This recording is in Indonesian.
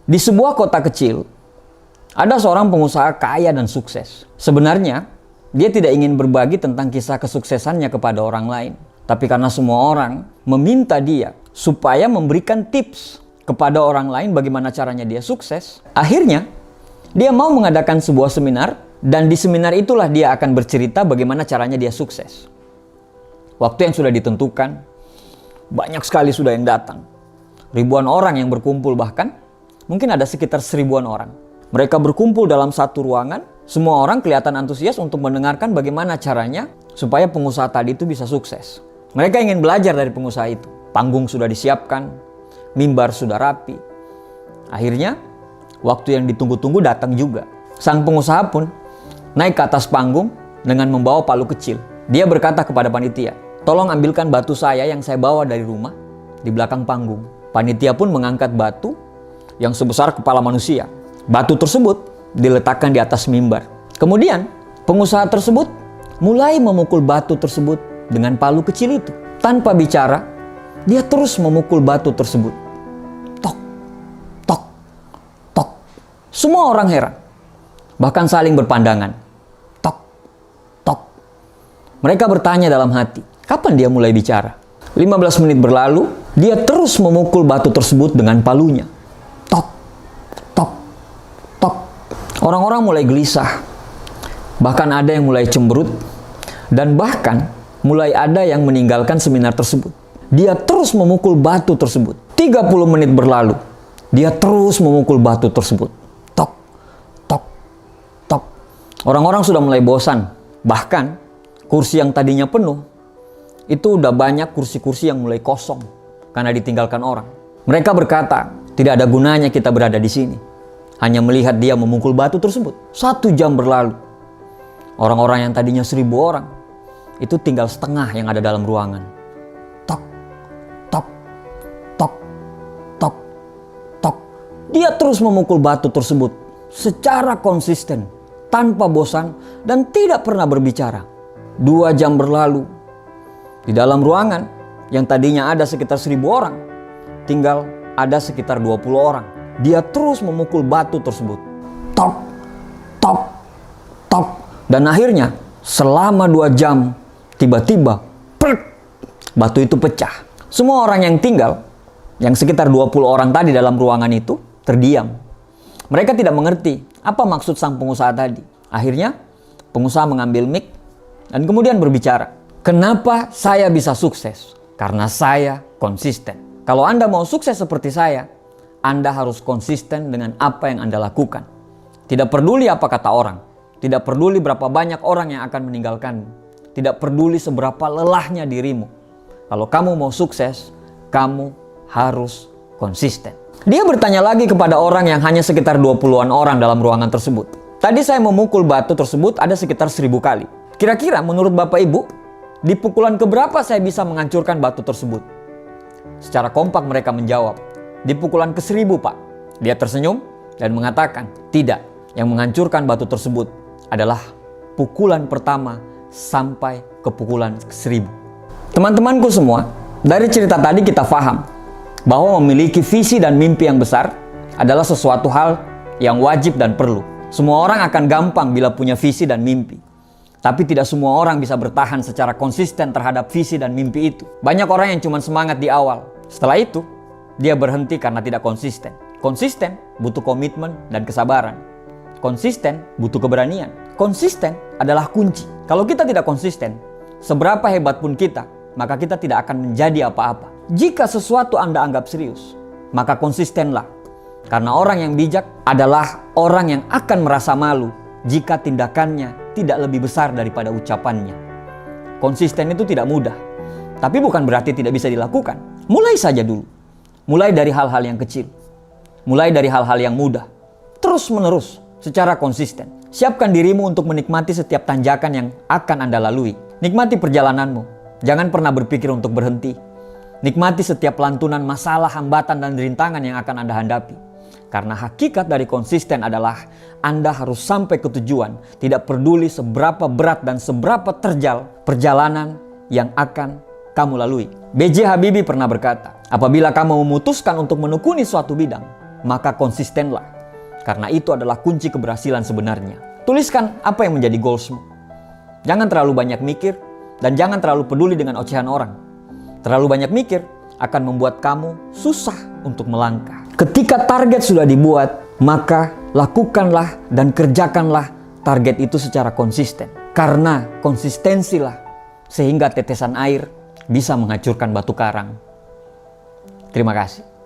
Di sebuah kota kecil, ada seorang pengusaha kaya dan sukses. Sebenarnya, dia tidak ingin berbagi tentang kisah kesuksesannya kepada orang lain. Tapi karena semua orang meminta dia supaya memberikan tips kepada orang lain bagaimana caranya dia sukses, akhirnya dia mau mengadakan sebuah seminar, dan di seminar itulah dia akan bercerita bagaimana caranya dia sukses. Waktu yang sudah ditentukan, banyak sekali sudah yang datang. Ribuan orang yang berkumpul, bahkan mungkin ada sekitar 1000-an orang. Mereka berkumpul dalam satu ruangan, semua orang kelihatan antusias untuk mendengarkan bagaimana caranya supaya pengusaha tadi itu bisa sukses. Mereka ingin belajar dari pengusaha itu. Panggung sudah disiapkan, mimbar sudah rapi. Akhirnya, waktu yang ditunggu-tunggu datang juga. Sang pengusaha pun naik ke atas panggung dengan membawa palu kecil. Dia berkata kepada panitia, "Tolong ambilkan batu saya yang saya bawa dari rumah di belakang panggung." Panitia pun mengangkat batu yang sebesar kepala manusia. Batu tersebut diletakkan di atas mimbar. Kemudian, pengusaha tersebut mulai memukul batu tersebut dengan palu kecil itu. Tanpa bicara, dia terus memukul batu tersebut. Tok, tok, tok. Semua orang heran, bahkan saling berpandangan. Tok, tok. Mereka bertanya dalam hati, kapan dia mulai bicara? 15 menit berlalu, dia terus memukul batu tersebut dengan palunya. Tok, tok, tok. Orang-orang mulai gelisah. Bahkan ada yang mulai cemberut. Dan bahkan mulai ada yang meninggalkan seminar tersebut. Dia terus memukul batu tersebut. 30 menit berlalu, dia terus memukul batu tersebut. Tok, tok, tok. Orang-orang sudah mulai bosan. Bahkan kursi yang tadinya penuh, itu udah banyak kursi-kursi yang mulai kosong karena ditinggalkan orang. Mereka berkata, tidak ada gunanya kita berada di sini, hanya melihat dia memukul batu tersebut. 1 jam berlalu. Orang-orang yang tadinya 1000 orang, itu tinggal setengah yang ada dalam ruangan. Tok, tok, tok, tok, tok. Dia terus memukul batu tersebut secara konsisten, tanpa bosan, dan tidak pernah berbicara. 2 jam berlalu. Di dalam ruangan yang tadinya ada sekitar 1000 orang, tinggal ada sekitar 20 orang. Dia terus memukul batu tersebut. Tok, tok, tok. Dan akhirnya selama 2 jam, tiba-tiba batu itu pecah. Semua orang yang tinggal, yang sekitar 20 orang tadi dalam ruangan itu, terdiam. Mereka tidak mengerti apa maksud sang pengusaha tadi. Akhirnya pengusaha mengambil mic dan kemudian berbicara. Kenapa saya bisa sukses? Karena saya konsisten. Kalau Anda mau sukses seperti saya, Anda harus konsisten dengan apa yang Anda lakukan. Tidak peduli apa kata orang. Tidak peduli berapa banyak orang yang akan meninggalkanmu. Tidak peduli seberapa lelahnya dirimu. Kalau kamu mau sukses, kamu harus konsisten. Dia bertanya lagi kepada orang yang hanya sekitar 20-an orang dalam ruangan tersebut. Tadi saya memukul batu tersebut ada sekitar 1000 kali. Kira-kira menurut Bapak Ibu, di pukulan keberapa saya bisa menghancurkan batu tersebut? Secara kompak mereka menjawab, di pukulan ke-1000, Pak. Dia tersenyum dan mengatakan, tidak. Yang menghancurkan batu tersebut adalah pukulan pertama sampai ke pukulan ke-1000. Teman-temanku semua, dari cerita tadi kita paham bahwa memiliki visi dan mimpi yang besar adalah sesuatu hal yang wajib dan perlu. Semua orang akan gampang bila punya visi dan mimpi. Tapi tidak semua orang bisa bertahan secara konsisten terhadap visi dan mimpi itu. Banyak orang yang cuma semangat di awal. Setelah itu, dia berhenti karena tidak konsisten. Konsisten butuh komitmen dan kesabaran. Konsisten butuh keberanian. Konsisten adalah kunci. Kalau kita tidak konsisten, seberapa hebat pun kita, maka kita tidak akan menjadi apa-apa. Jika sesuatu Anda anggap serius, maka konsistenlah. Karena orang yang bijak adalah orang yang akan merasa malu jika tindakannya tidak lebih besar daripada ucapannya. Konsisten itu tidak mudah, tapi bukan berarti tidak bisa dilakukan. Mulai saja dulu. Mulai dari hal-hal yang kecil. Mulai dari hal-hal yang mudah. Terus menerus secara konsisten. Siapkan dirimu untuk menikmati setiap tanjakan yang akan Anda lalui. Nikmati perjalananmu. Jangan pernah berpikir untuk berhenti. Nikmati setiap lantunan masalah, hambatan, dan rintangan yang akan Anda hadapi. Karena hakikat dari konsisten adalah Anda harus sampai ke tujuan, tidak peduli seberapa berat dan seberapa terjal perjalanan yang akan kamu lalui. B.J. Habibie pernah berkata, apabila kamu memutuskan untuk menekuni suatu bidang, maka konsistenlah. Karena itu adalah kunci keberhasilan sebenarnya. Tuliskan apa yang menjadi goalsmu. Jangan terlalu banyak mikir dan jangan terlalu peduli dengan ocehan orang. Terlalu banyak mikir akan membuat kamu susah untuk melangkah. Ketika target sudah dibuat, maka lakukanlah dan kerjakanlah target itu secara konsisten. Karena konsistensilah sehingga tetesan air bisa menghancurkan batu karang. Terima kasih.